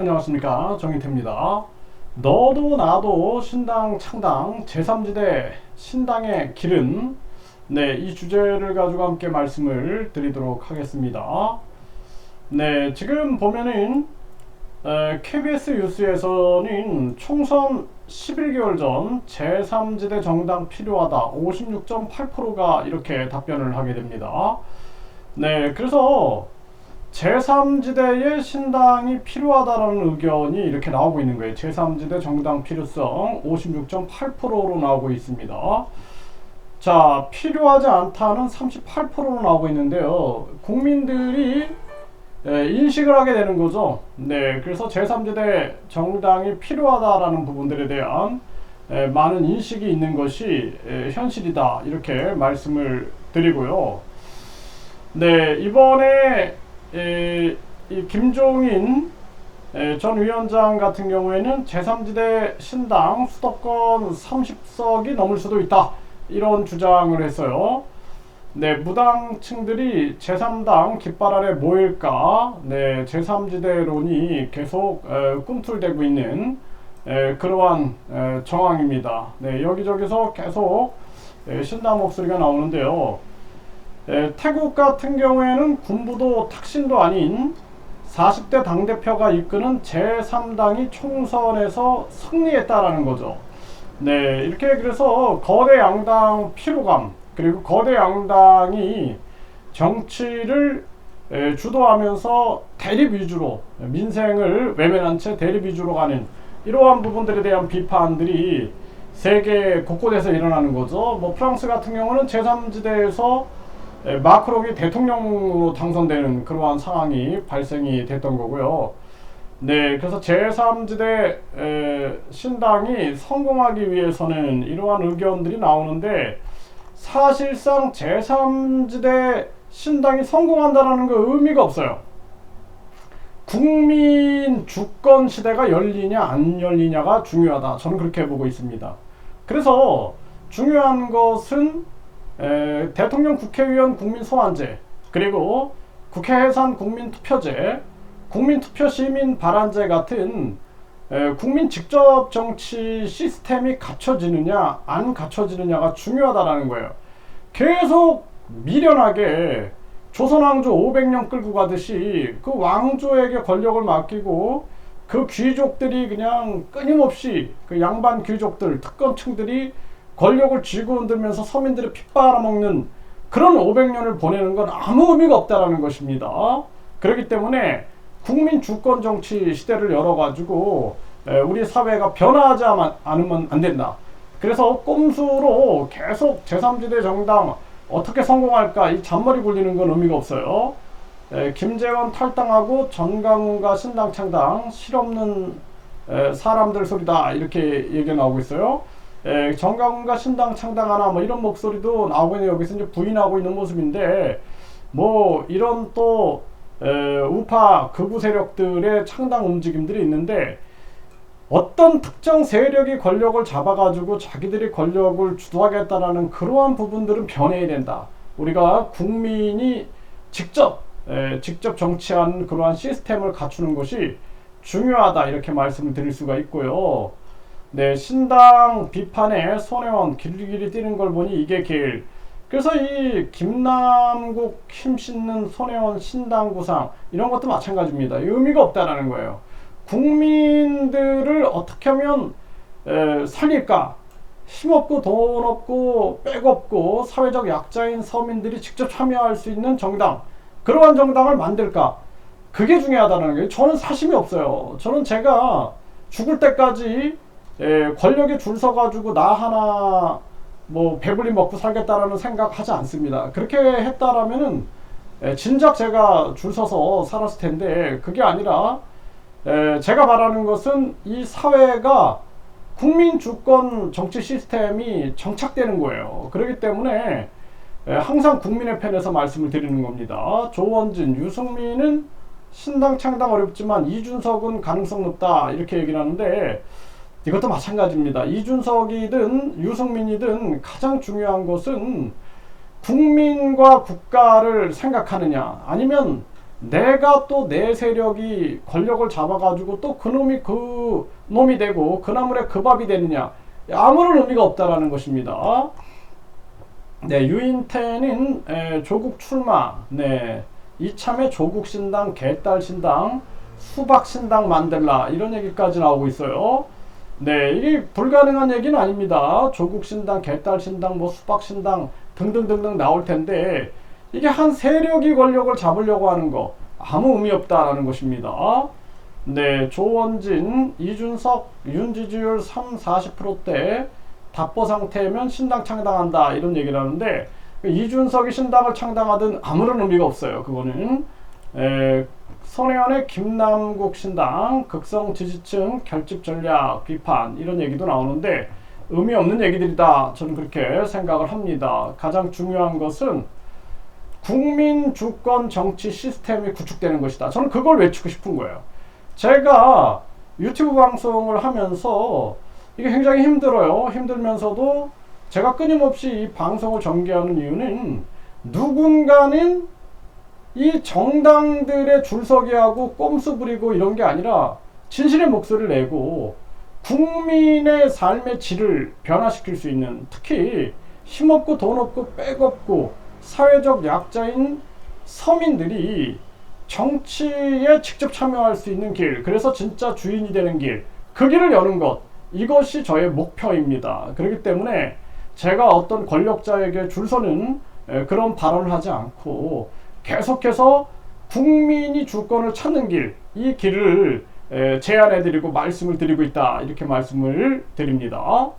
안녕하십니까, 정인태입니다. 너도 나도 신당 창당 제3지대 신당의 길은, 이 주제를 가지고 함께 말씀을 드리도록 하겠습니다. 지금 보면은 KBS 뉴스에서는 총선 11개월 전 제3지대 정당 필요하다 56.8%가 이렇게 답변을 하게 됩니다. 그래서 제3지대의 신당이 필요하다라는 의견이 이렇게 나오고 있는 거예요. 제3지대 정당 필요성 56.8%로 나오고 있습니다. 자, 필요하지 않다는 38%로 나오고 있는데요. 국민들이 인식을 하게 되는 거죠. 그래서 제3지대 정당이 필요하다라는 부분들에 대한 많은 인식이 있는 것이 현실이다, 이렇게 말씀을 드리고요. 이번에 이 김종인 전 위원장 같은 경우에는 제3지대 신당 수도권 30석이 넘을 수도 있다, 이런 주장을 했어요. 무당층들이 제3당 깃발 아래 모일까, 제3지대론이 계속 꿈틀대고 있는 그러한 정황입니다. 여기저기서 계속 신당 목소리가 나오는데요. 태국 같은 경우에는 군부도 탁신도 아닌 40대 당대표가 이끄는 제3당이 총선에서 승리했다라는 거죠. 이렇게 그래서 거대 양당 피로감, 그리고 거대 양당이 정치를 주도하면서 대립 위주로, 민생을 외면한 채 대립 위주로 가는 이러한 부분들에 대한 비판들이 세계 곳곳에서 일어나는 거죠. 프랑스 같은 경우는 제3지대에서 마크롱이 대통령으로 당선되는 그러한 상황이 발생이 됐던 거고요. 그래서 제3지대 신당이 성공하기 위해서는 이러한 의견들이 나오는데, 사실상 제3지대 신당이 성공한다는 거 의미가 없어요. 국민 주권 시대가 열리냐 안 열리냐가 중요하다, 저는 그렇게 보고 있습니다. 그래서 중요한 것은 대통령, 국회의원 국민 소환제, 그리고 국회 해산 국민투표제, 국민투표 시민 발안제 같은 국민 직접 정치 시스템이 갖춰지느냐 안 갖춰지느냐가 중요하다라는 거예요. 계속 미련하게 조선왕조 500년 끌고 가듯이 그 왕조에게 권력을 맡기고, 그 귀족들이 그냥 끊임없이, 그 양반 귀족들, 특권층들이 권력을 쥐고 흔들면서 서민들의 피 빨아먹는 그런 500년을 보내는 건 아무 의미가 없다라는 것입니다. 그렇기 때문에 국민 주권 정치 시대를 열어가지고 우리 사회가 변화하지 않으면 안 된다. 그래서 꼼수로 계속 제3지대 정당 어떻게 성공할까, 이 잔머리 굴리는 건 의미가 없어요. 김재원 탈당하고 전강훈과 신당 창당 실없는 사람들 소리다, 이렇게 얘기가 나오고 있어요. 정강훈과 신당 창당하나, 이런 목소리도 나오고 있는, 여기서 이제 부인하고 있는 모습인데, 이런 또 우파 극우 세력들의 창당 움직임들이 있는데, 어떤 특정 세력이 권력을 잡아가지고 자기들이 권력을 주도하겠다라는 그러한 부분들은 변해야 된다. 우리가 국민이 직접 정치하는 그러한 시스템을 갖추는 것이 중요하다, 이렇게 말씀을 드릴 수가 있고요. 신당 비판에 손혜원 길길이 뛰는 걸 보니 이게 길. 그래서 이 김남국 힘씻는 손혜원 신당 구상, 이런 것도 마찬가지입니다. 의미가 없다라는 거예요. 국민들을 어떻게 하면 살릴까? 힘없고 돈 없고 백 없고 사회적 약자인 서민들이 직접 참여할 수 있는 정당, 그러한 정당을 만들까? 그게 중요하다는 거예요. 저는 사심이 없어요. 저는 제가 죽을 때까지 권력에 줄 서가지고 나 하나 배불리 먹고 살겠다라는 생각하지 않습니다. 그렇게 했다라면은 진작 제가 줄 서서 살았을 텐데, 그게 아니라 제가 바라는 것은 이 사회가 국민 주권 정치 시스템이 정착되는 거예요. 그렇기 때문에 항상 국민의 편에서 말씀을 드리는 겁니다. 조원진, 유승민은 신당 창당 어렵지만 이준석은 가능성 높다, 이렇게 얘기를 하는데, 이것도 마찬가지입니다. 이준석이든 유승민이든 가장 중요한 것은 국민과 국가를 생각하느냐, 아니면 내가 또 내 세력이 권력을 잡아가지고 또 그놈이 그 놈이 되고 그 나물에 그 밥이 되느냐, 아무런 의미가 없다라는 것입니다. 네, 유인태는 조국 출마, 네, 이참에 조국 신당, 개딸 신당, 수박 신당 만들라, 이런 얘기까지 나오고 있어요. 네, 이게 불가능한 얘기는 아닙니다. 조국 신당, 개딸 신당, 뭐 수박 신당 등등등등 나올 텐데, 이게 한 세력이 권력을 잡으려고 하는 거 아무 의미 없다라는 것입니다. 네, 조원진, 이준석, 윤 지지율 40%대 답보 상태면 신당 창당한다, 이런 얘기를 하는데, 이준석이 신당을 창당하든 아무런 의미가 없어요. 그거는 손혜원의 김남국 신당 극성 지지층 결집 전략 비판, 이런 얘기도 나오는데 의미 없는 얘기들이다, 저는 그렇게 생각을 합니다. 가장 중요한 것은 국민 주권 정치 시스템이 구축되는 것이다. 저는 그걸 외치고 싶은 거예요. 제가 유튜브 방송을 하면서 이게 굉장히 힘들어요. 힘들면서도 제가 끊임없이 이 방송을 전개하는 이유는, 누군가는 이 정당들의 줄서기하고 꼼수 부리고 이런 게 아니라 진실의 목소리를 내고 국민의 삶의 질을 변화시킬 수 있는, 특히 힘없고 돈 없고 빽 없고 사회적 약자인 서민들이 정치에 직접 참여할 수 있는 길, 그래서 진짜 주인이 되는 길, 그 길을 여는 것, 이것이 저의 목표입니다. 그렇기 때문에 제가 어떤 권력자에게 줄 서는 그런 발언을 하지 않고 계속해서 국민이 주권을 찾는 길, 이 길을 제안해드리고 말씀을 드리고 있다, 이렇게 말씀을 드립니다.